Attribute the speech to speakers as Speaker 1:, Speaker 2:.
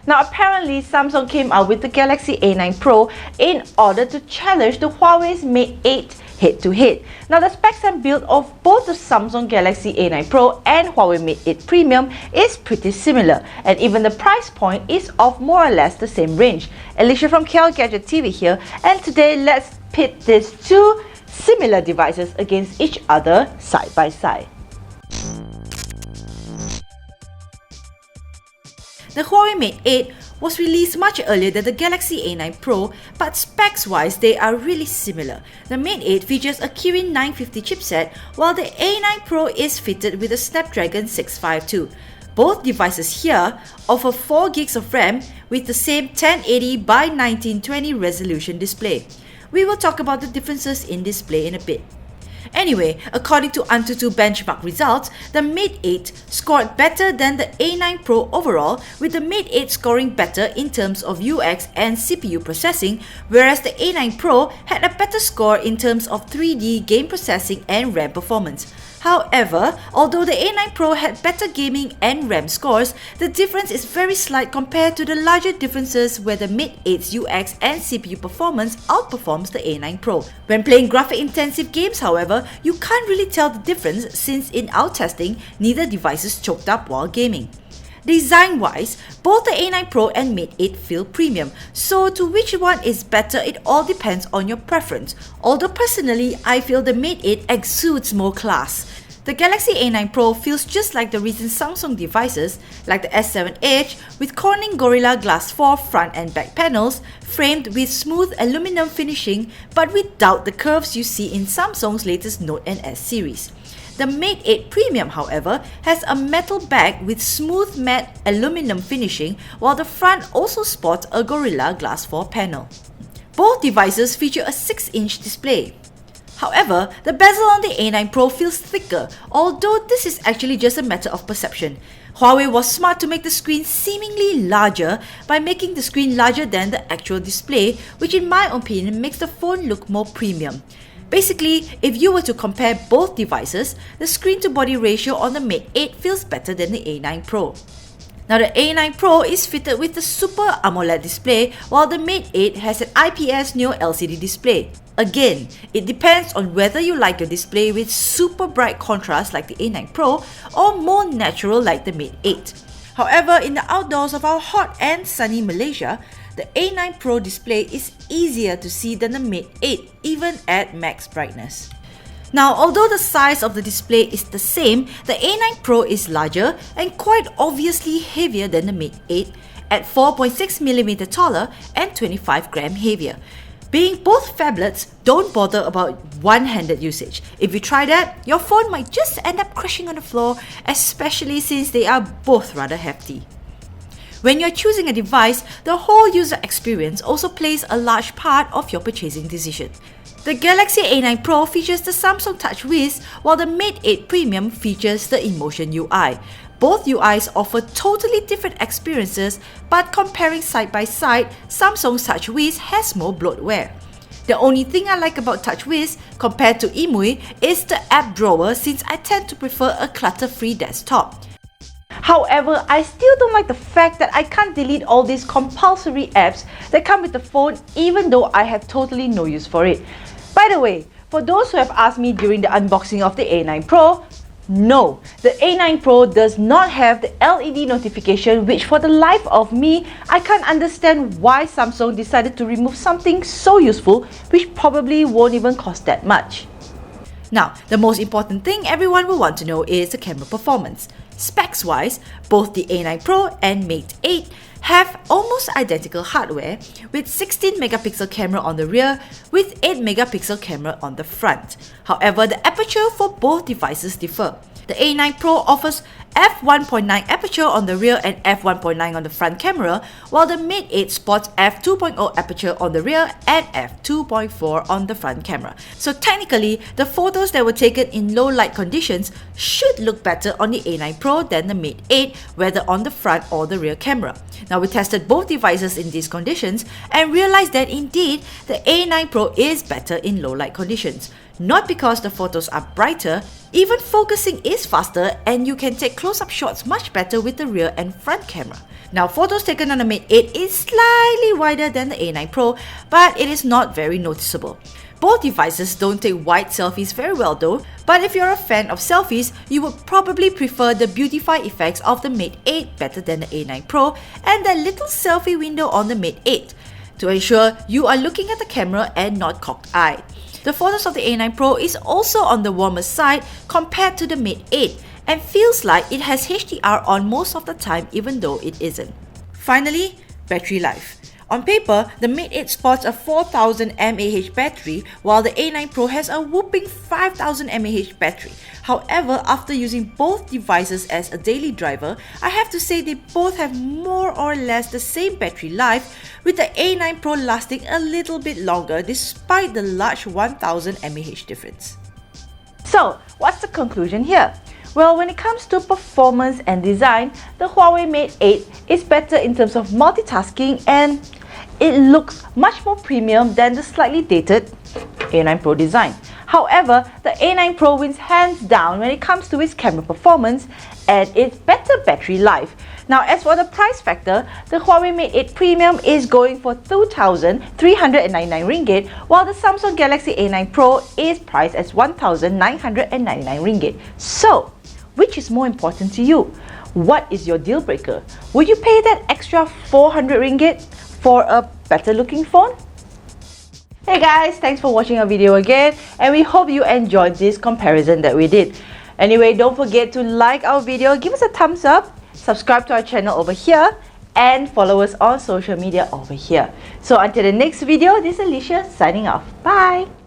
Speaker 1: Now apparently Samsung came out with the Galaxy A9 Pro in order to challenge the Huawei's Mate 8 head-to-head. Now the specs and build of both the Samsung Galaxy A9 Pro and Huawei Mate 8 Premium is pretty similar, and even the price point is of more or less the same range. Alicia from KL Gadget TV here, and today let's pit these two similar devices against each other side by side.
Speaker 2: The Huawei Mate 8 was released much earlier than the Galaxy A9 Pro, but specs-wise they are really similar. The Mate 8 features a Kirin 950 chipset, while the A9 Pro is fitted with a Snapdragon 652. Both devices here offer 4 GB of RAM with the same 1080 by 1920 resolution display. We will talk about the differences in display in a bit. Anyway, according to AnTuTu benchmark results, the Mate 8 scored better than the A9 Pro overall, with the Mate 8 scoring better in terms of UX and CPU processing, whereas the A9 Pro had a better score in terms of 3D game processing and RAM performance. However, although the A9 Pro had better gaming and RAM scores, the difference is very slight compared to the larger differences where the Mate 8's UX and CPU performance outperforms the A9 Pro. When playing graphic-intensive games, however, you can't really tell the difference since in our testing, neither devices choked up while gaming. Design-wise, both the A9 Pro and Mate 8 feel premium, so to which one is better, it all depends on your preference. Although personally, I feel the Mate 8 exudes more class. The Galaxy A9 Pro feels just like the recent Samsung devices, like the S7 Edge with Corning Gorilla Glass 4 front and back panels, framed with smooth aluminum finishing but without the curves you see in Samsung's latest Note and S series. The Mate 8 Premium, however, has a metal back with smooth matte aluminum finishing, while the front also sports a Gorilla Glass 4 panel. Both devices feature a 6-inch display. However, the bezel on the A9 Pro feels thicker, although this is actually just a matter of perception. Huawei was smart to make the screen seemingly larger by making the screen larger than the actual display, which in my opinion makes the phone look more premium. Basically, if you were to compare both devices, the screen-to-body ratio on the Mate 8 feels better than the A9 Pro. Now the A9 Pro is fitted with the Super AMOLED display, while the Mate 8 has an IPS Neo LCD display. Again, it depends on whether you like your display with super bright contrast like the A9 Pro or more natural like the Mate 8. However, in the outdoors of our hot and sunny Malaysia, the A9 Pro display is easier to see than the Mate 8 even at max brightness. Now, although the size of the display is the same, the A9 Pro is larger and quite obviously heavier than the Mate 8 at 4.6mm taller and 25 gram heavier. Being both phablets, don't bother about one-handed usage. If you try that, your phone might just end up crashing on the floor, especially since they are both rather hefty. When you're choosing a device, the whole user experience also plays a large part of your purchasing decision. The Galaxy A9 Pro features the Samsung TouchWiz, while the Mate 8 Premium features the Emotion UI. Both UIs offer totally different experiences, but comparing side by side, Samsung's TouchWiz has more bloatware. The only thing I like about TouchWiz compared to EMUI is the app drawer, since I tend to prefer a clutter-free desktop.
Speaker 1: However, I still don't like the fact that I can't delete all these compulsory apps that come with the phone even though I have totally no use for it. By the way, for those who have asked me during the unboxing of the A9 Pro, no, the A9 Pro does not have the LED notification, which for the life of me, I can't understand why Samsung decided to remove something so useful which probably won't even cost that much.
Speaker 2: Now, the most important thing everyone will want to know is the camera performance. Specs-wise, both the A9 Pro and Mate 8 have almost identical hardware, with 16-megapixel camera on the rear with 8-megapixel camera on the front. However, the aperture for both devices differ. The A9 Pro offers f1.9 aperture on the rear and f1.9 on the front camera, while the Mate 8 sports f2.0 aperture on the rear and f2.4 on the front camera. So technically, the photos that were taken in low light conditions should look better on the A9 Pro than the Mate 8, whether on the front or the rear camera. Now, we tested both devices in these conditions and realized that indeed, the A9 Pro is better in low light conditions. Not because the photos are brighter, even focusing is faster and you can take close-up shots much better with the rear and front camera. Now, photos taken on the Mate 8 is slightly wider than the A9 Pro, but it is not very noticeable. Both devices don't take wide selfies very well though, but if you're a fan of selfies, you would probably prefer the beautify effects of the Mate 8 better than the A9 Pro and that little selfie window on the Mate 8 to ensure you are looking at the camera and not cocked-eyed. The photos of the A9 Pro is also on the warmer side compared to the Mate 8 and feels like it has HDR on most of the time even though it isn't. Finally, battery life. On paper, the Mate 8 sports a 4000 mAh battery while the A9 Pro has a whopping 5000 mAh battery. However, after using both devices as a daily driver, I have to say they both have more or less the same battery life, with the A9 Pro lasting a little bit longer despite the large 1000 mAh difference.
Speaker 1: So, what's the conclusion here? Well, when it comes to performance and design, the Huawei Mate 8 is better in terms of multitasking and it looks much more premium than the slightly dated A9 Pro design. However, the A9 Pro wins hands down when it comes to its camera performance and its better battery life. Now, as for the price factor, the Huawei Mate 8 Premium is going for 2,399 ringgit, while the Samsung Galaxy A9 Pro is priced as 1,999 ringgit. So, which is more important to you? What is your deal breaker? Would you pay that extra 400 ringgit for a better looking phone? Hey guys, thanks for watching our video again, and we hope you enjoyed this comparison that we did. Anyway, don't forget to like our video, give us a thumbs up, subscribe to our channel over here, and follow us on social media over here. So until the next video, this is Alicia signing off. Bye!